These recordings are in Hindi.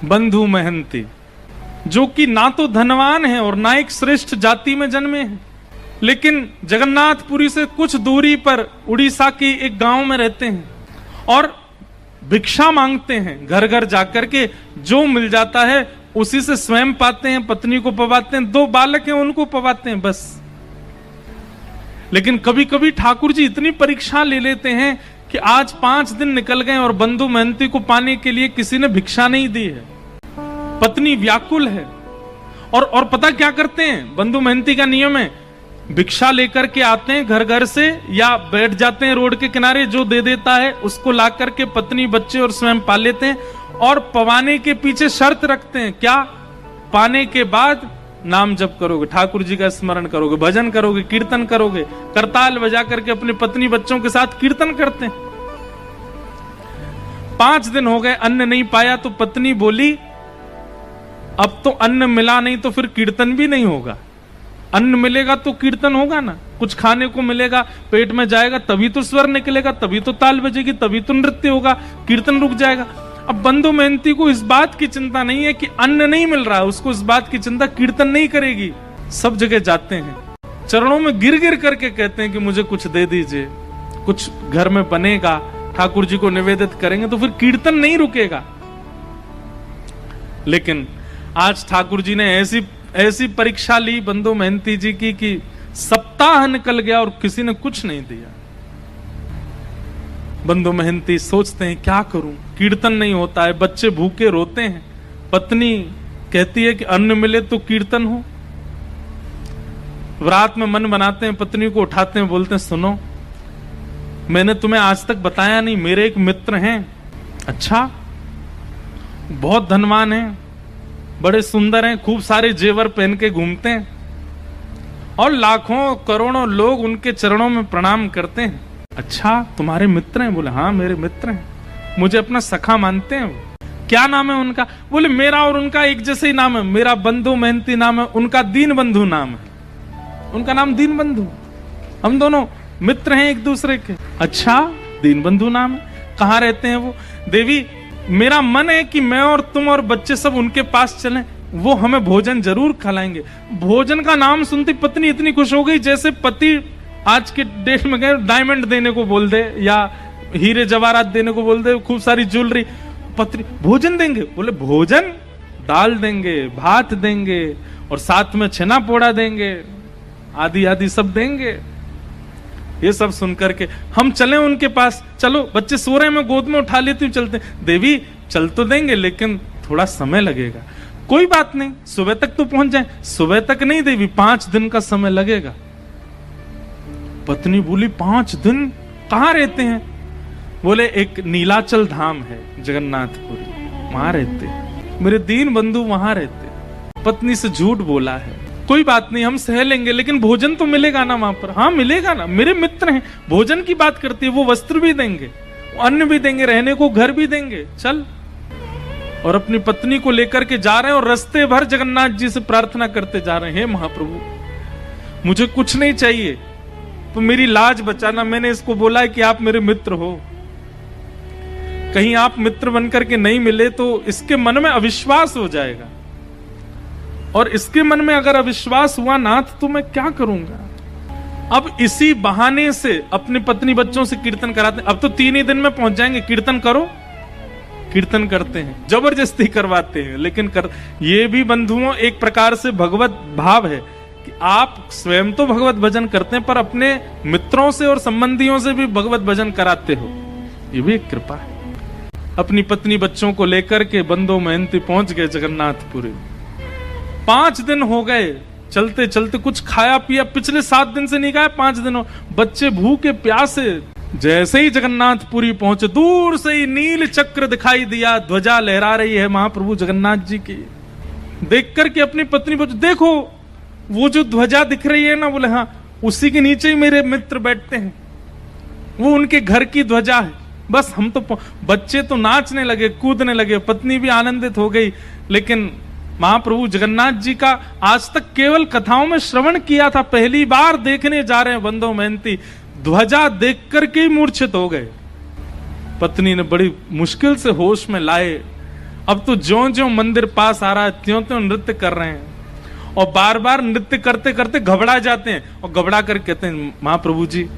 बंधु महंती, जो कि ना तो धनवान है और ना एक श्रेष्ठ जाति में जन्मे हैं, लेकिन जगन्नाथपुरी से कुछ दूरी पर उड़ीसा की एक गांव में रहते हैं और भिक्षा मांगते हैं। घर घर जाकर के जो मिल जाता है उसी से स्वयं पाते हैं, पत्नी को पवाते हैं, 2 बालक हैं उनको पवाते हैं बस। लेकिन कभी कभी ठाकुर जी इतनी परीक्षा ले लेते हैं कि आज 5 दिन निकल गए और बंधु महंती को पाने के लिए किसी ने भिक्षा नहीं दी है। पत्नी व्याकुल है और पता क्या करते हैं, बंधु महंती का नियम है, भिक्षा लेकर के आते हैं घर घर से या बैठ जाते हैं रोड के किनारे, जो दे देता है उसको ला करके पत्नी बच्चे और स्वयं पा लेते हैं। और पवाने के पीछे शर्त रखते हैं, क्या? पाने के बाद नाम जप करोगे, ठाकुर जी का स्मरण करोगे, भजन करोगे, कीर्तन करोगे। करताल बजा करके अपनी पत्नी बच्चों के साथ कीर्तन करते हैं। 5 दिन हो गए, अन्न नहीं पाया तो पत्नी बोली, अब तो अन्न मिला नहीं तो फिर कीर्तन भी नहीं होगा। अन्न मिलेगा तो कीर्तन होगा ना, कुछ खाने को मिलेगा, पेट में जाएगा तभी तो स्वर निकलेगा, तभी तो ताल बजेगी, तभी तो नृत्य होगा, कीर्तन रुक जाएगा। अब बंधु महंती को इस बात की चिंता नहीं है कि अन्न नहीं मिल रहा है, उसको इस बात की चिंता कीर्तन नहीं करेगी। सब जगह जाते हैं, चरणों में गिर गिर करके कहते हैं कि मुझे कुछ दे दीजिए, कुछ घर में बनेगा, ठाकुर जी को निवेदित करेंगे तो फिर कीर्तन नहीं रुकेगा। लेकिन आज ठाकुर जी ने ऐसी परीक्षा ली बंधु महंती जी की कि सप्ताह निकल गया और किसी ने कुछ नहीं दिया। बंधु महंती सोचते हैं क्या करूं, कीर्तन नहीं होता है, बच्चे भूखे रोते हैं, पत्नी कहती है कि अन्न मिले तो कीर्तन हो। रात में मन बनाते हैं, पत्नी को उठाते हैं, बोलते हैं सुनो, मैंने तुम्हें आज तक बताया नहीं, मेरे एक मित्र हैं, अच्छा बहुत धनवान हैं, बड़े सुंदर हैं, खूब सारे जेवर पहन के घूमते हैं और लाखों करोड़ों लोग उनके चरणों में प्रणाम करते हैं। अच्छा तुम्हारे मित्र हैं? बोले हाँ मेरे मित्र हैं, मुझे अपना सखा मानते हैं। वो क्या नाम है उनका? बोले मेरा और उनका एक जैसे ही नाम है, मेरा बंधु महंती नाम है, उनका दीन बंधु नाम है, उनका नाम दीन बंधु, हम दोनों मित्र हैं एक दूसरे के। अच्छा दीन बंधु नाम है, कहाँ रहते हैं वो? देवी मेरा मन है कि मैं और तुम और बच्चे सब उनके पास चलें, वो हमें भोजन जरूर खिलाएंगे। भोजन का नाम सुनती पत्नी इतनी खुश हो गई जैसे पति आज के डेट में गए डायमंड देने को बोल दे या हीरे जवाहरात देने को बोल दे, खूब सारी ज्वेलरी। पत्नी भोजन देंगे? बोले भोजन, दाल देंगे, भात देंगे और साथ में छेना पोड़ा देंगे, आदि आदि सब देंगे। ये सब सुनकर के हम चले उनके पास, चलो बच्चे सो रहे हैं, मैं गोद में उठा लेती हूँ, चलते। देवी चल तो देंगे लेकिन थोड़ा समय लगेगा। कोई बात नहीं, सुबह तक तो पहुंच जाए। सुबह तक नहीं देवी, 5 दिन का समय लगेगा। पत्नी बोली 5 दिन? कहाँ रहते हैं? बोले एक नीलाचल धाम है जगन्नाथपुरी, वहां रहते, मेरे दीन बंधु वहां रहते। पत्नी से झूठ बोला है, कोई बात नहीं हम सह लेंगे, लेकिन भोजन तो मिलेगा ना वहां पर? हाँ मिलेगा ना, मेरे मित्र हैं। भोजन की बात करती है, वो वस्त्र भी देंगे, अन्न भी देंगे, रहने को घर भी देंगे, चल। और अपनी पत्नी को लेकर के जा रहे हैं और रास्ते भर जगन्नाथ जी से प्रार्थना करते जा रहे हैं, हे महाप्रभु मुझे कुछ नहीं चाहिए तो मेरी लाज बचाना, मैंने इसको बोला है कि आप मेरे मित्र हो, कहीं आप मित्र बनकर के नहीं मिले तो इसके मन में अविश्वास हो जाएगा, और इसके मन में अगर अविश्वास हुआ नाथ तो मैं क्या करूंगा। अब इसी बहाने से अपनी पत्नी बच्चों से कीर्तन कराते हैं। अब तो 3 ही दिन में पहुंच जाएंगे, कीर्तन करो। कीर्तन करते हैं, जबरदस्ती करवाते हैं, लेकिन ये भी बंधुओं एक प्रकार से भगवत भाव है कि आप स्वयं तो भगवत भजन करते हैं पर अपने मित्रों से और संबंधियों से भी भगवत भजन कराते हो, ये भी एक कृपा है। अपनी पत्नी बच्चों को लेकर के बंधु महंती पहुंच गए जगन्नाथपुरी। 5 दिन हो गए चलते चलते, कुछ खाया पिया पिछले 7 दिन से नहीं खाया, 5 दिनों, बच्चे भूखे प्यासे। जैसे ही जगन्नाथपुरी पहुंचे, दूर से ही नील चक्र दिखाई दिया, ध्वजा लहरा रही है महाप्रभु जगन्नाथ जी की। देख करके अपनी पत्नी बोले देखो वो जो ध्वजा दिख रही है ना? बोले हाँ, उसी के नीचे ही मेरे मित्र बैठते हैं, वो उनके घर की ध्वजा है। बस हम तो बच्चे तो नाचने लगे, कूदने लगे, पत्नी भी आनंदित हो गई। लेकिन महाप्रभु जगन्नाथ जी का आज तक केवल कथाओं में श्रवण किया था, पहली बार देखने जा रहे हैं बंधु महंती। ध्वजा देख करके ही मूर्छित हो गए। पत्नी ने बड़ी मुश्किल से होश में लाए अब तो ज्यों ज्यों मंदिर पास आ रहा है त्यों त्यों नृत्य कर रहे हैं, और बार बार नृत्य करते करते घबरा जाते हैं और घबरा कर कहते हैं महाप्रभु जी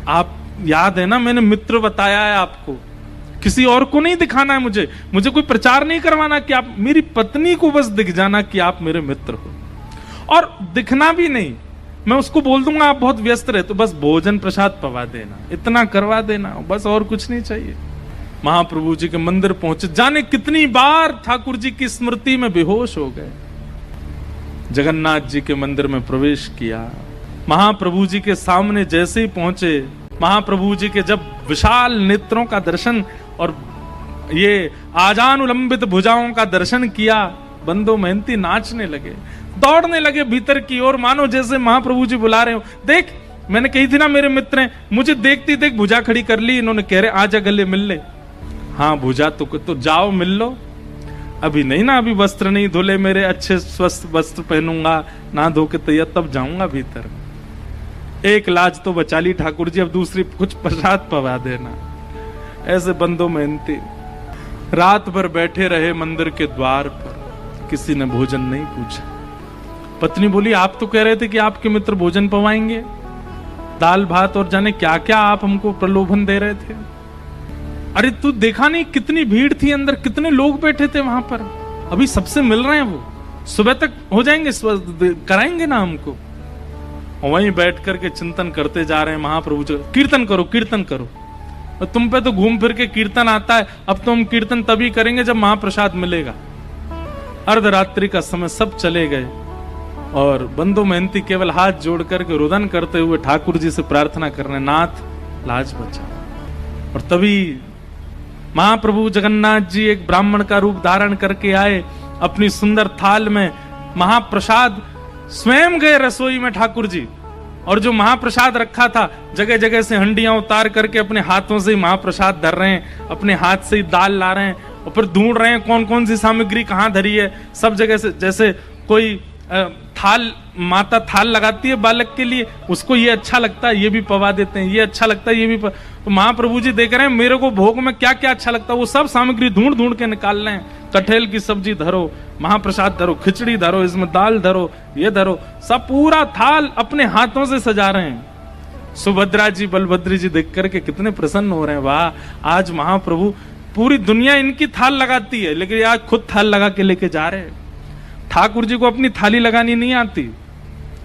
आप याद है ना, मैंने मित्र बताया है आपको, किसी और को नहीं दिखाना है, मुझे कोई प्रचार नहीं करवाना कि आप, मेरी पत्नी को बस दिख जाना कि आप मेरे मित्र हो, और दिखना भी नहीं, मैं उसको बोल दूंगा आप बहुत व्यस्त रहे तो बस भोजन प्रसाद पवा देना, इतना करवा देना, बस और कुछ नहीं चाहिए। महाप्रभु जी के मंदिर पहुंचे, जाने कितनी बार ठाकुर जी की स्मृति में बेहोश हो गए। जगन्नाथ जी के मंदिर में प्रवेश किया, महाप्रभु जी के सामने जैसे ही पहुंचे, महाप्रभु जी के जब विशाल नेत्रों का दर्शन और ये आजानुलंबित भुजाओं का दर्शन किया, बंदो मेहनती नाचने लगे, दौड़ने लगे भीतर की ओर, मानो जैसे महाप्रभु जी बुला रहे हो। देख मैंने कही थी ना मेरे मित्र हैं, मुझे देखती देख भुजा खड़ी कर ली इन्होंने, कह रहे आजा गले मिल ले। हाँ भुजा तो जाओ मिल लो, अभी नहीं ना, अभी वस्त्र नहीं धुले मेरे, अच्छे स्वस्थ वस्त्र पहनूंगा, ना धो के तैयार तब जाऊंगा भीतर। एक लाज तो बचा ली ठाकुर जी, अब दूसरी कुछ प्रसाद पवा देना। ऐसे बंदो मेहनती रात भर बैठे रहे मंदिर के द्वार पर, किसी ने भोजन नहीं पूछा। पत्नी बोली आप तो कह रहे थे कि आपके मित्र भोजन पवाएंगे, दाल भात और जाने क्या क्या आप हमको प्रलोभन दे रहे थे। अरे तू देखा नहीं कितनी भीड़ थी अंदर, कितने लोग बैठे थे वहां पर, अभी सबसे मिल रहे हैं, वो सुबह तक हो जाएंगे, कराएंगे ना हमको। और वहीं बैठ करके चिंतन करते जा रहे हैं महाप्रभु जी, कीर्तन करो कीर्तन करो, और तुम पे तो घूम फिर के कीर्तन आता है, अब तो हम कीर्तन तभी करेंगे जब महाप्रसाद मिलेगा। अर्धरात्रि का समय सब चले गए और बंदो मेहनती केवल हाथ जोड़ करके रुदन करते हुए ठाकुर जी से प्रार्थना कर रहे, नाथ लाज बचा। और तभी महाप्रभु जगन्नाथ जी एक ब्राह्मण का रूप धारण करके आए, अपनी सुंदर थाल में महाप्रसाद स्वयं गए रसोई में ठाकुर जी, और जो महाप्रसाद रखा था जगह जगह से हंडियां उतार करके अपने हाथों से ही महाप्रसाद धर रहे हैं, अपने हाथ से ही दाल ला रहे हैं, और फिर ढूंढ रहे हैं कौन कौन सी सामग्री कहां धरी है। सब जगह से, जैसे कोई थाल, माता थाल लगाती है बालक के लिए, उसको ये अच्छा लगता है ये भी पवा देते हैं, ये अच्छा लगता है ये भी तो महाप्रभु जी देख रहे हैं मेरे को भोग में क्या क्या अच्छा लगता है, वो सब सामग्री ढूंढ ढूंढ के निकाल रहे हैं। कटहल की सब्जी धरो, महाप्रसाद धरो, खिचड़ी धरो, इसमें दाल धरो, ये धरो, सब पूरा थाल अपने हाथों से सजा रहे हैं। सुभद्रा जी बलभद्र जी देख करके कितने प्रसन्न हो रहे हैं, वाह आज महाप्रभु, पूरी दुनिया इनकी थाल लगाती है लेकिन आज खुद थाल लगा के लेके जा रहे हैं। ठाकुर जी को अपनी थाली लगानी नहीं आती,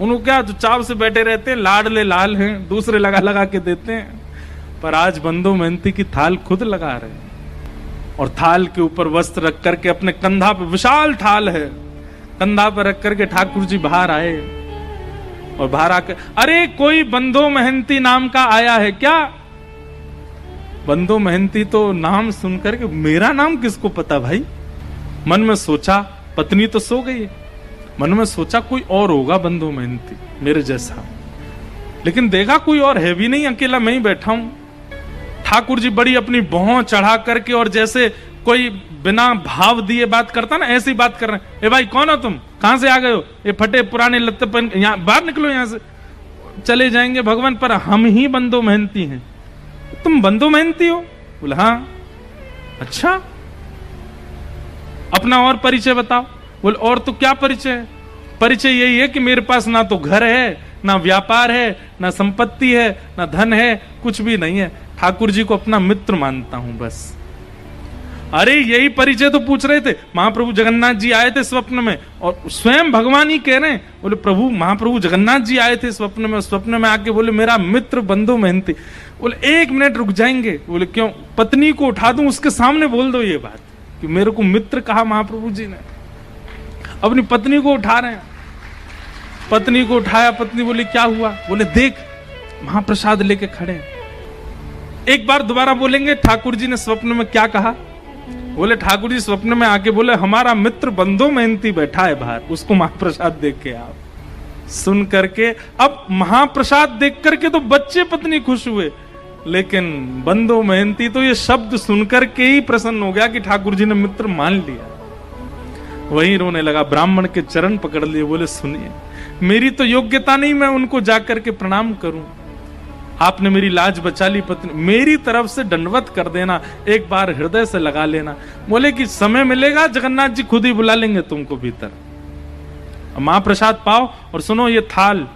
उनको क्या चाव से बैठे रहते हैं, लाडले लाल हैं, दूसरे लगा लगा के देते हैं, पर आज बंदो मेहनती की थाल खुद लगा रहे हैं। और थाल के ऊपर वस्त्र रख करके अपने कंधा पे, विशाल थाल है, कंधा पर रख करके ठाकुर जी बाहर आए, और बाहर आकर अरे कोई बंदो मेहनती नाम का आया है क्या। बंदो मेहनती तो नाम सुनकर के, मेरा नाम किसको पता भाई। मन में सोचा, पत्नी तो सो गई है, मन में सोचा कोई और होगा बंदो मेहनती मेरे जैसा, लेकिन देखा कोई और है भी नहीं, अकेला मैं ही बैठा हूं। ठाकुर जी बड़ी अपनी भौं चढ़ा करके, और जैसे कोई बिना भाव दिए बात करता ना, ऐसी बात कर रहे हैं, ए भाई कौन हो तुम, कहां से आ गए हो, ये फटे पुराने लत्ते पहन, यहाँ बाहर निकलो, यहां से चले जाएंगे भगवान, पर हम ही बंदो मेहनती हैं। तुम बंदो मेहनती हो? बोले हाँ। अच्छा अपना और परिचय बताओ। बोले और तो क्या परिचय है, परिचय यही है कि मेरे पास ना तो घर है, ना व्यापार है, ना संपत्ति है, ना धन है, कुछ भी नहीं है, ठाकुर जी को अपना मित्र मानता हूं बस। अरे यही परिचय तो पूछ रहे थे, महाप्रभु जगन्नाथ जी आए थे स्वप्न में, और स्वयं भगवान ही कह रहे हैं, बोले प्रभु महाप्रभु जगन्नाथ जी आए थे स्वप्न में, स्वप्न में आके बोले मेरा मित्र बंदो मेहनती। बोले एक मिनट रुक जाएंगे। बोले क्यों? पत्नी को उठा दूं उसके सामने बोल दो ये बात कि मेरे को मित्र कहा महाप्रभु जी ने। अपनी पत्नी को उठा रहे हैं, पत्नी को उठाया, पत्नी बोली क्या हुआ? बोले देख महाप्रसाद लेके खड़े हैं। एक बार दोबारा बोलेंगे ठाकुर जी ने स्वप्न में क्या कहा? बोले ठाकुर जी स्वप्न में आके बोले हमारा मित्र बंदो मेहनती बैठा है बाहर, उसको महाप्रसाद देख के आप। सुन करके अब महाप्रसाद देख करके तो बच्चे पत्नी खुश हुए, लेकिन बंदो मेहनती तो ये शब्द सुनकर के ही प्रसन्न हो गया कि ठाकुर जी ने मित्र मान लिया। वहीं रोने लगा, ब्राह्मण के चरण पकड़ लिए, बोले सुनिए मेरी तो योग्यता नहीं मैं उनको जाकर के प्रणाम करूं, आपने मेरी लाज बचा ली पत्नी, मेरी तरफ से दंडवत कर देना, एक बार हृदय से लगा लेना। बोले कि समय मिलेगा जगन्नाथ जी खुद ही बुला लेंगे तुमको भीतर, महाप्रसाद पाओ। और सुनो, ये थाल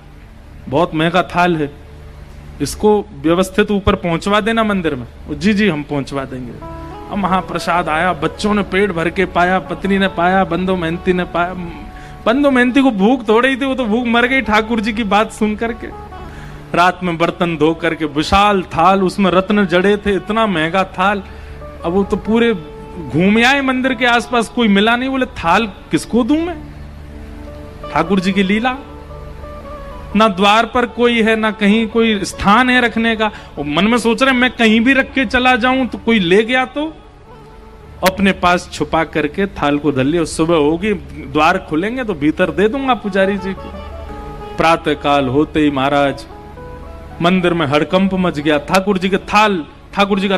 बहुत महंगा थाल है, इसको व्यवस्थित ऊपर पहुंचवा देना मंदिर में। जी जी हम पहुंचवा देंगे। अब महाप्रसाद आया, बच्चों ने पेट भर के पाया, पत्नी ने पाया, बंधु मेहंती ने पाया। बंधु मेहंती को भूख थोड़ी थी, वो तो भूख मर गई ठाकुर जी की बात सुन करके। रात में बर्तन धो करके विशाल थाल, उसमें रत्न जड़े थे, इतना महंगा थाल। अब वो तो पूरे घूम आए मंदिर के आसपास, कोई मिला नहीं। बोले थाल किसको दूं मैं? ठाकुर जी की लीला, ना द्वार पर कोई है, ना कहीं कोई स्थान है रखने का। और मन में सोच रहे मैं कहीं भी रख के चला जाऊं तो कोई ले गया तो, अपने पास छुपा करके थाल को धर लिया। सुबह होगी, द्वार खुलेंगे तो भीतर दे दूंगा पुजारी जी को। प्रातः काल होते ही महाराज मंदिर में हड़कंप मच गया। ठाकुर जी का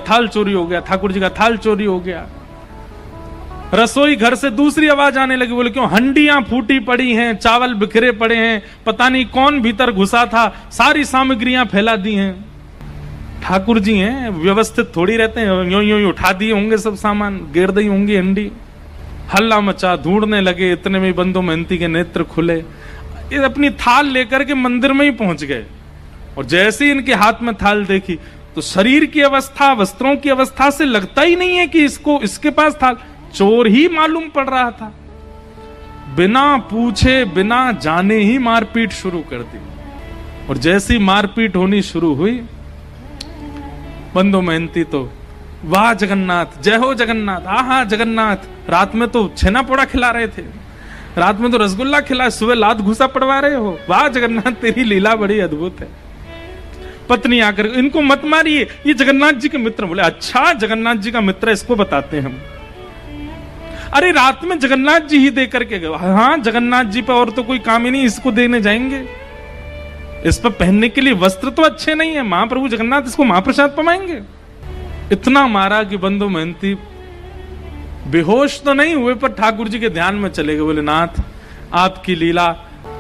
थाल चोरी हो गया, ठाकुर जी का थाल चोरी हो गया। रसोई घर से दूसरी आवाज आने लगी। बोले क्यों? हंडियां फूटी पड़ी हैं, चावल बिखरे पड़े हैं, पता नहीं कौन भीतर घुसा था, सारी सामग्रियां फैला दी हैं। ठाकुर जी हैं, व्यवस्थित थोड़ी रहते हैं, यूं यूं उठा दिए होंगे सब सामान, गिर दी होंगी हंडी। हल्ला मचा, ढूंढने लगे, इतने में बंधु मेहंती के नेत्र खुले। ये अपनी थाल लेकर के मंदिर में ही पहुंच गए। और जैसे ही इनके हाथ में थाल देखी तो शरीर की अवस्था, वस्त्रों की अवस्था से लगता ही नहीं है कि इसके पास थाल, चोर ही मालूम पड़ रहा था। बिना पूछे बिना जाने ही मारपीट शुरू कर दी। और जैसी मारपीट होनी शुरू हुई, बंधु मेहंती तो वाह जगन्नाथ, जय हो जगन्नाथ, आहा जगन्नाथ। रात में तो छेना पोड़ा खिला रहे थे, रात में तो रसगुल्ला खिला, सुबह लात घुसा पड़वा रहे हो, वाह जगन्नाथ तेरी लीला बड़ी अद्भुत है। पत्नी आकर इनको मत मारिए, ये जगन्नाथ जी के मित्र। बोले अच्छा जगन्नाथ जी का मित्र, इसको बताते हैं हम। अरे रात में जगन्नाथ जी ही दे करके गए। हाँ जगन्नाथ जी पे और तो कोई काम ही नहीं, इसको देने जाएंगे। इस पर पहनने के लिए वस्त्र तो अच्छे नहीं है, महाप्रभु जगन्नाथ इसको महाप्रसाद पमाएंगे। इतना मारा कि बंधु मेहंती बेहोश तो नहीं हुए पर ठाकुर जी के ध्यान में चले गए। बोले नाथ आपकी लीला।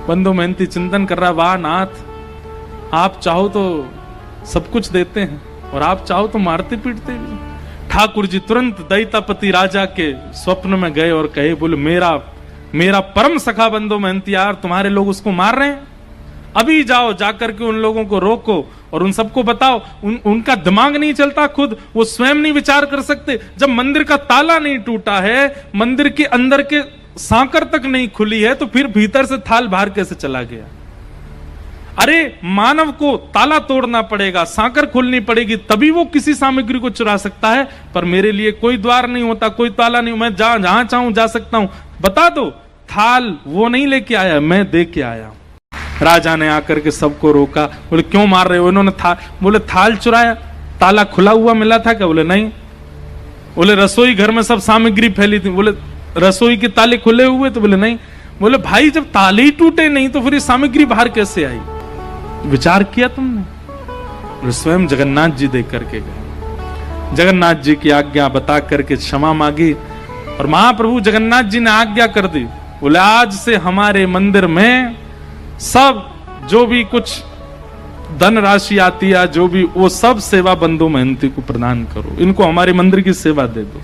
बंधु मेहंती चिंतन कर रहा, वाह नाथ आप चाहो तो सब कुछ देते हैं और आप चाहो तो मारते पीटते भी। ठाकुर जी तुरंत दैतापति राजा के स्वप्न में गए और कहे, बोले मेरा परम सखा बंधु मेहंती यार, तुम्हारे लोग उसको मार रहे हैं, अभी जाओ जाकर के उन लोगों को रोको और उन सबको बताओ। उनका दिमाग नहीं चलता, खुद वो स्वयं नहीं विचार कर सकते। जब मंदिर का ताला नहीं टूटा है, मंदिर के अंदर के सांकर तक नहीं खुली है, तो फिर भीतर से थाल बाहर कैसे चला गया? अरे मानव को ताला तोड़ना पड़ेगा, सांकर खोलनी पड़ेगी, तभी वो किसी सामग्री को चुरा सकता है। पर मेरे लिए कोई द्वार नहीं होता, कोई ताला नहीं, मैं जहां चाहूं जा सकता हूं। बता दो, थाल वो नहीं लेके आया, मैं दे के आया। राजा ने आकर के सबको रोका। बोले क्यों मार रहे हो? इन्होंने बोले थाल चुराया, ताला खुला हुआ मिला था क्या? बोले नहीं। बोले रसोई घर में सब सामग्री फैली थी। बोले रसोई के ताले खुले हुए? तो बोले नहीं। बोले भाई जब ताले ही टूटे नहीं तो फिर ये सामग्री बाहर कैसे आई? विचार किया तुमने? स्वयं जगन्नाथ जी देख करके गए, जगन्नाथ जी की आज्ञा बता करके क्षमा मांगी और महाप्रभु जगन्नाथ जी ने आज्ञा कर दी। बोले आज से हमारे मंदिर में सब जो भी कुछ धन राशि आती है, जो भी वो सब सेवा बंधु मेहंती को प्रदान करो, इनको हमारे मंदिर की सेवा दे दो।